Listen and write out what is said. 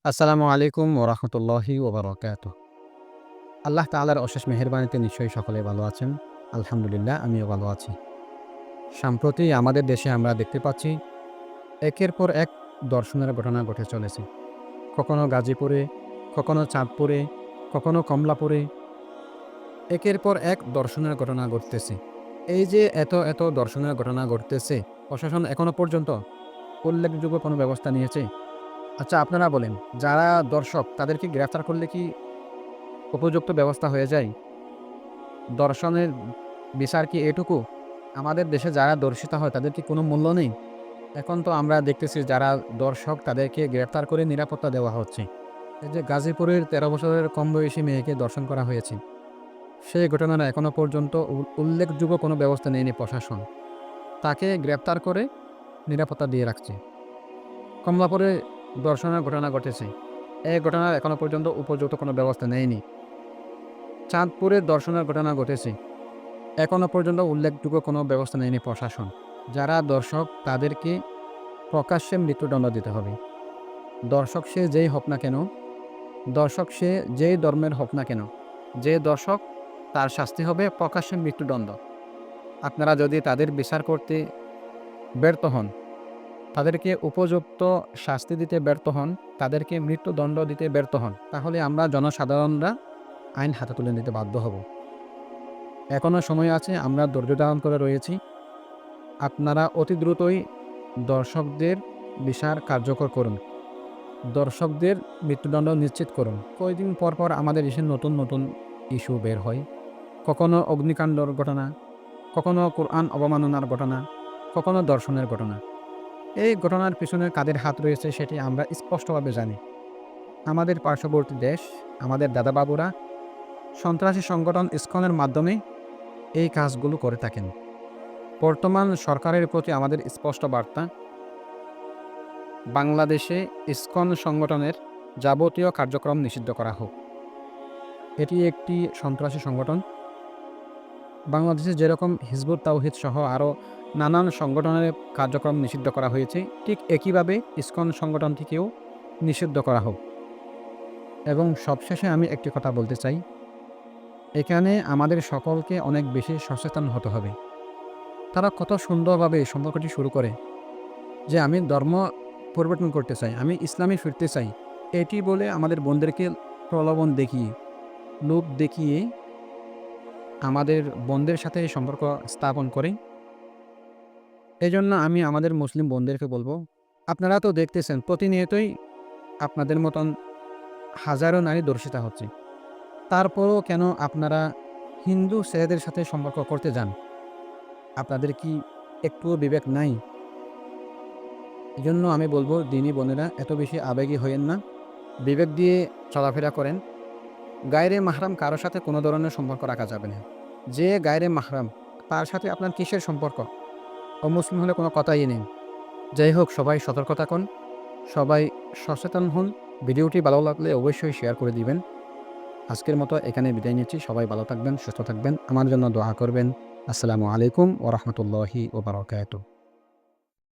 আসসালামু আলাইকুম ওরহমতুল্লাহি ওবরাকাতুহ। আল্লাহ তাআলার অশেষ মেহেরবানিতে নিশ্চয়ই সকলে ভালো আছেন। আলহামদুলিল্লাহ আমিও ভালো আছি। সম্প্রতি আমাদের দেশে আমরা দেখতে পাচ্ছি একের পর এক ধর্ষণের ঘটনা ঘটে চলেছে। কখনো গাজীপুরে, কখনো চাঁদপুরে, কখনো কমলাপুরে একের পর এক ধর্ষণের ঘটনা ঘটতেছে। এই যে এত ধর্ষণের ঘটনা ঘটতেছে, প্রশাসন এখনো পর্যন্ত উল্লেখযোগ্য কোনো ব্যবস্থা নিয়েছে? আচ্ছা আপনারা বলেন, যারা দর্শক তাদেরকে গ্রেফতার করলে কি উপযুক্ত ব্যবস্থা হয়ে যায়? দর্শনের বিচার কি এটুকু? আমাদের দেশে যারা ধর্ষিত হয় তাদের কি কোনো মূল্য নেই? এখন তো আমরা দেখতেছি যারা দর্শক তাদেরকে গ্রেফতার করে নিরাপত্তা দেওয়া হচ্ছে। এই যে গাজীপুরের ১৩ বছরের কম বয়সী মেয়েকে ধর্ষণ করা হয়েছে। সেই ঘটনার এখনো পর্যন্ত উল্লেখযোগ্য কোনো ব্যবস্থা নেয়নি প্রশাসন। তাকে গ্রেফতার করে নিরাপত্তা দিয়ে রাখছে। কমলাপুরে ধর্ষণের ঘটনা ঘটেছে। এই ঘটনার এখনো পর্যন্ত উপযুক্ত কোনো ব্যবস্থা নেয়নি। চাঁদপুরে ধর্ষণের ঘটনা ঘটেছে। এখনো পর্যন্ত উল্লেখযোগ্য কোনো ব্যবস্থা নেয়নি প্রশাসন। যারা দর্শক তাদেরকে প্রকাশ্যে মৃত্যুদণ্ড দিতে হবে। দর্শক সে যেই হোক না কেন, দর্শক সে যেই ধর্মের হোক না কেন, যে দর্শক তার শাস্তি হবে প্রকাশ্যে মৃত্যুদণ্ড। আপনারা যদি তাদের বিচার করতে ব্যর্থ হন, তাদেরকে উপযুক্ত শাস্তি দিতে ব্যর্থ হন, তাদেরকে মৃত্যুদণ্ড দিতে ব্যর্থ হন, তাহলে আমরা জনসাধারণরা আইন হাতে তুলে নিতে বাধ্য হব। এখনো সময় আছে, আমরা ধৈর্য ধারণ করে রয়েছি। আপনারা অতি দ্রুতই দর্শকদের বিচার কার্যকর করুন। দর্শকদের মৃত্যুদণ্ড নিশ্চিত করুন। কয়েকদিন পর আমাদের দেশে নতুন ইস্যু বের হয়। কখনো অগ্নিকাণ্ডর ঘটনা, কখনো কোরআন অবমাননার ঘটনা, কখনো ধর্ষণের ঘটনা। এই ঘটনার পিছনে কাদের হাত রয়েছে সেটি আমরা স্পষ্টভাবে জানি। আমাদের পার্শ্ববর্তী দেশ, আমাদের দাদাবাবুরা সন্ত্রাসী সংগঠন ইসকনের মাধ্যমে এই কাজগুলো করে থাকেন। বর্তমান সরকারের প্রতি আমাদের স্পষ্ট বার্তা, বাংলাদেশে ইসকন সংগঠনের যাবতীয় কার্যক্রম নিষিদ্ধ করা হোক। এটি একটি সন্ত্রাসী সংগঠন। বাংলাদেশে যেরকম হিজবুত তাওহীদ সহ আরও নানান সংগঠনের কার্যক্রম নিষিদ্ধ করা হয়েছে, ঠিক একইভাবে ইসকন সংগঠনটিকেও নিষিদ্ধ করা হোক। এবং সবশেষে আমি একটি কথা বলতে চাই, এখানে আমাদের সকলকে অনেক বেশি সচেতন হতে হবে। তারা কত সুন্দরভাবে এই সম্পর্কটি শুরু করে যে, আমি ধর্ম পরিবর্তন করতে চাই, আমি ইসলামে ফিরতে চাই। এটি বলে আমাদের বোনদেরকে প্রলোভন দেখিয়ে, লোভ দেখিয়ে আমাদের বোনদের সাথে সম্পর্ক স্থাপন করে। এজন্য আমি আমাদের মুসলিম বোনদেরকে বলবো, আপনারা তো দেখতেছেন প্রতিনিয়তই আপনাদের মতন হাজারো নারী ধর্ষিতা হচ্ছে। তারপরও কেন আপনারা হিন্দু ছেলেদের সাথে সম্পর্ক করতে যান? আপনাদের কি একটুও বিবেক নাই? এজন্য আমি বলবো, দিনী বোনেরা এত বেশি আবেগী হইয়েন না। বিবেক দিয়ে চলাফেরা করেন। গায়রে মাহরাম কারো সাথে কোনো ধরনের সম্পর্ক রাখা যাবে না। যে গায়রে মাহরাম তার সাথে আপনার কিসের সম্পর্ক? অমুসলিম হলে কোনো কথাই নেই। যাই হোক, সবাই সতর্ক থাকুন, সবাই সচেতন হন। ভিডিওটি ভালো লাগলে অবশ্যই শেয়ার করে দিবেন। আজকের মতো এখানে বিদায় নিচ্ছি। সবাই ভালো থাকবেন, সুস্থ থাকবেন। আমার জন্য দোয়া করবেন। আসসালামু আলাইকুম ওয়া রাহমাতুল্লাহি ওয়া বারাকাতুহু।